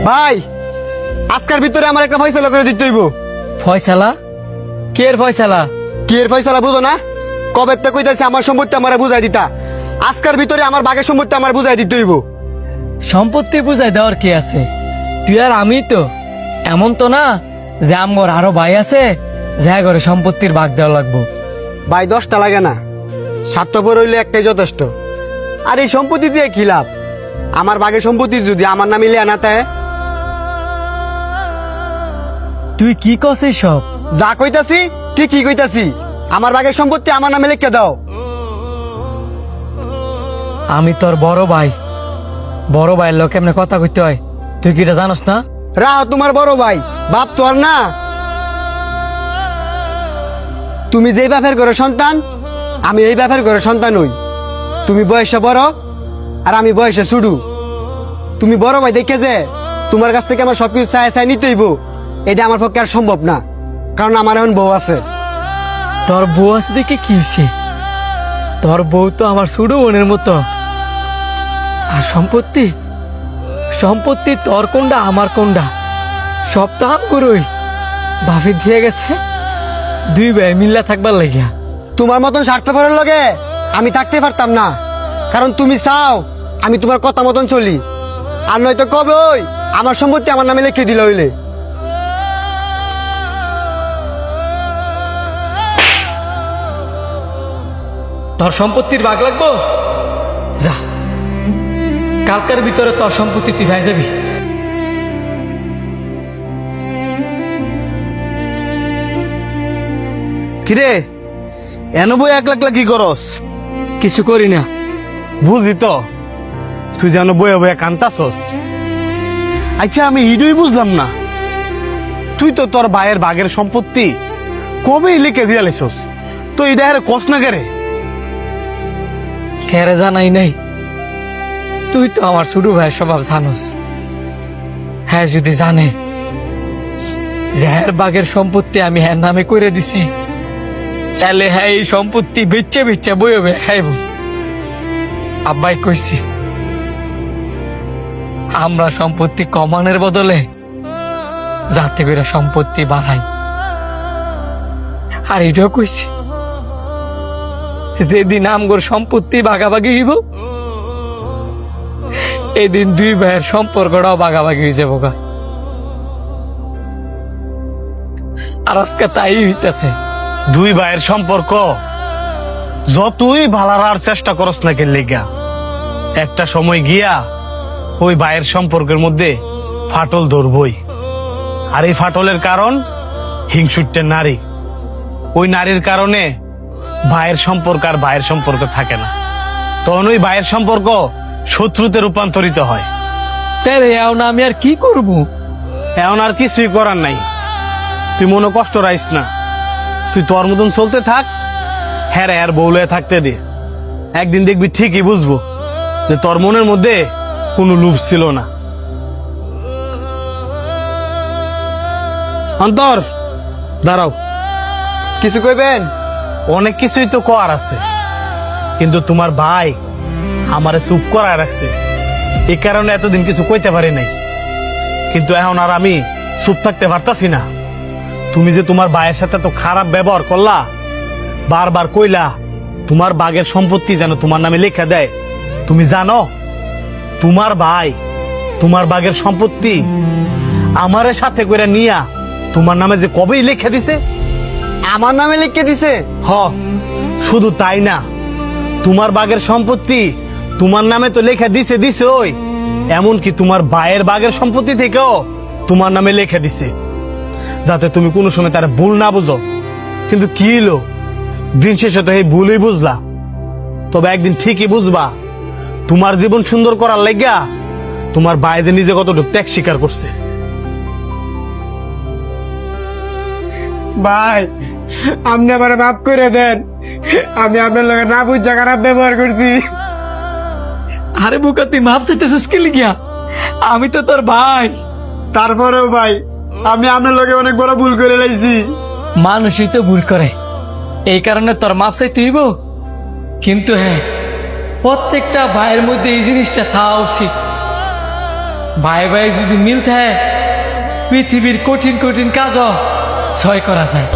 ভাই আজকের ভিতরে আমার একটা ফয়সালা করে দিতে হইব। ফয়সালা? কে এর ফয়সালা? কি এর ফয়সালা বুঝো না? কবে তে কইতাছি আমার সম্পত্তি আমারে বুঝাই দিতা, আজকের ভিতরে আমার বাগের সম্পত্তি আমার বুঝাই দিতে হইব। সম্পত্তি বুঝাই দেওয়ার কি আছে? তুই আর আমি তো এমন তো না যে আমগর আরো ভাই আছে যা করে সম্পত্তির ভাগ দেওয়া লাগবো। ভাই 10টা লাগে না, স্বার্থপর হইলে একটাই যথেষ্ট। আর এই সম্পত্তি দিয়ে কি লাভ? আমার বাগের সম্পত্তি যদি আমার নামে লিয়া না তাই তুই কি কছিস সব? যা কইতাছি ঠিকই কইতাছি। আমার বাগের সম্পত্তি আমার নামে লিখে দাও। আমি তোর বড় ভাই, বড় ভাইয়ের লোক এমনি কথা কইতে হয়, তুই কি এটা জানোস না? রাহ তোমার বড় ভাই, বাপ তো আর না। তুমি যেই বাপের ঘরে সন্তান, আমি এই বাপের ঘরে সন্তান হই। তুমি বয়সে বড় আর আমি বয়সে ছুডু। তুমি বড় ভাই দেখে যে তোমার কাছ থেকে আমার সবকিছু চাই চাই নিতে হইব, এটা আমার পক্ষে আর সম্ভব না, কারণ আমার এখন বউ আছে। তোর বউ আছে দেখে কি হয়েছে? তোর বউ তো আমার ছোট বোনের মতো। আর সম্পত্তি, সম্পত্তি তোর কোনটা আমার কোনটা সব তো আম করই বাফি দিয়ে গেছে, দুই ভাই মিল্লা থাকবার লাগিয়া। তোমার মতন স্বার্থপরের লগে আমি থাকতে পারতাম না, কারণ তুমি চাও আমি তোমার কথা মতন চলি। আর নয়তো কবে ওই আমার সম্পত্তি আমার নামে লিখে দিল হইলে। তোর সম্পত্তির ভাগ লাগবো? যা, কালকার ভিতরে তোর সম্পত্তি তুই ভাই যাবি। কিরে এন বই এক লাখ কি করস? কিছু করি না। বুঝি তো তুই যেন বইয়া বইয়া কান্তাছস। আচ্ছা আমি ইডুই বুঝলাম না, তুই তো তোর ভাইয়ের বাগের সম্পত্তি কবেই লিখে দিয়া লেছস, তো এটা আরে কস না কেরে? খেরে জানাই নাই, তুই তো আমার ছোট ভাইয়ের স্বভাব জানোস। হ্যাঁ যদি জানে যে হ্যার বাগের সম্পত্তি আমি হ্যার নামে করে দিছি, তাহলে হ্যাঁ এই সম্পত্তি বেচে বেচে বই হবে খাইব। আব্বাই কইছি আমরা সম্পত্তি কমানোর বদলে যাতে করে সম্পত্তি বাড়াই। আর এটাও কইছি যেদিন আমগর সম্পত্তি ভাগাভাগি হইব, এদিন দুই ভাইয়ের সম্পর্কটাও ভাগাভাগি হয়ে যাবো গা। আর আজকে তাই হইতেছে। দুই ভাইয়ের সম্পর্ক যতই ভালার চেষ্টা করস না কে লেগা, একটা সময় গিয়া ওই ভাইয়ের সম্পর্কের মধ্যে ফাটল ধরবই। আর এই ফাটলের কারণ হিংসুটে নারী। ওই নারীর কারণে ভাইয়ের সম্পর্ক আর ভাইয়ের সম্পর্ক থাকে না, তখন ওই ভাইয়ের সম্পর্ক শত্রুতে রূপান্তরিত হয়। তাই না আমি আর কি করব? এখন আর কিছুই করার নাই। তুই মনে কষ্ট রাইস না, তুই তোর মতন চলতে থাক, হ্যাঁ আর বউলে থাকতে দে। একদিন দেখবি ঠিকই বুঝবো যে তোর মনের মধ্যে কোনো লোভ ছিল না। অন্তর দাঁড়াও, কিছু কইবেন? অনেক কিছুই তো করার আছে, কিন্তু তোমার ভাই আমারে চুপ করায় রাখছে, এই কারণে এতদিন কিছু কইতে পারি নাই। কিন্তু এখন আর আমি চুপ থাকতে পারতাছি না। তুমি যে তোমার ভাইয়ের সাথে তো খারাপ ব্যবহার করলা, বারবার কইলা তোমার বাগের সম্পত্তি যেন তোমার নামে লেখা দেয়। তুমি জানো তোমার ভাই তোমার বাগের সম্পত্তি আমারে সাথে করে নিয়া তোমার নামে যে কবেই লেখা দিছে। আমার নামে লিখে দিছে? হ, শুধু তাই না, তোমার বাগের সম্পত্তি তোমার নামে তো লেখা দিছে দিছে ওই, এমনকি তোমার ভাইয়ের বাগের সম্পত্তি থেকেও তোমার নামে লেখা দিছে, যাতে তুমি কোনো সময় তার ভুল না বুঝো। কিন্তু কি হলো, দিন শেষে তো এই ভুলই বুঝলা। তবে একদিন ঠিকই বুঝবা তোমার জীবন সুন্দর করার লাগিয়া তোমার ভাই যে নিজে কতটুকু ত্যাগ স্বীকার করছে। ভাই আপনি আমার মাফ করে দেন, আমি আপনার লগে না বুঝা খারাপ ব্যবহার করছি। আরে বুকা তুই মাপ চাইতেছিস কি লিগিয়া? আমি তো তোর ভাই। তারপরেও ভাই আমি আপনার লগে অনেক বড় ভুল করে লাইছি। মানুষই তো ভুল করে, এই কারণে তোর মাপ চাইতে হইব। কিন্তু হ্যাঁ, প্রত্যেকটা ভাইয়ের মধ্যে এই জিনিসটা থাকা উচিত ভাই ভাই যদি মিল থাকে পৃথিবীর কঠিন কঠিন কাজও ছয় করা যায়।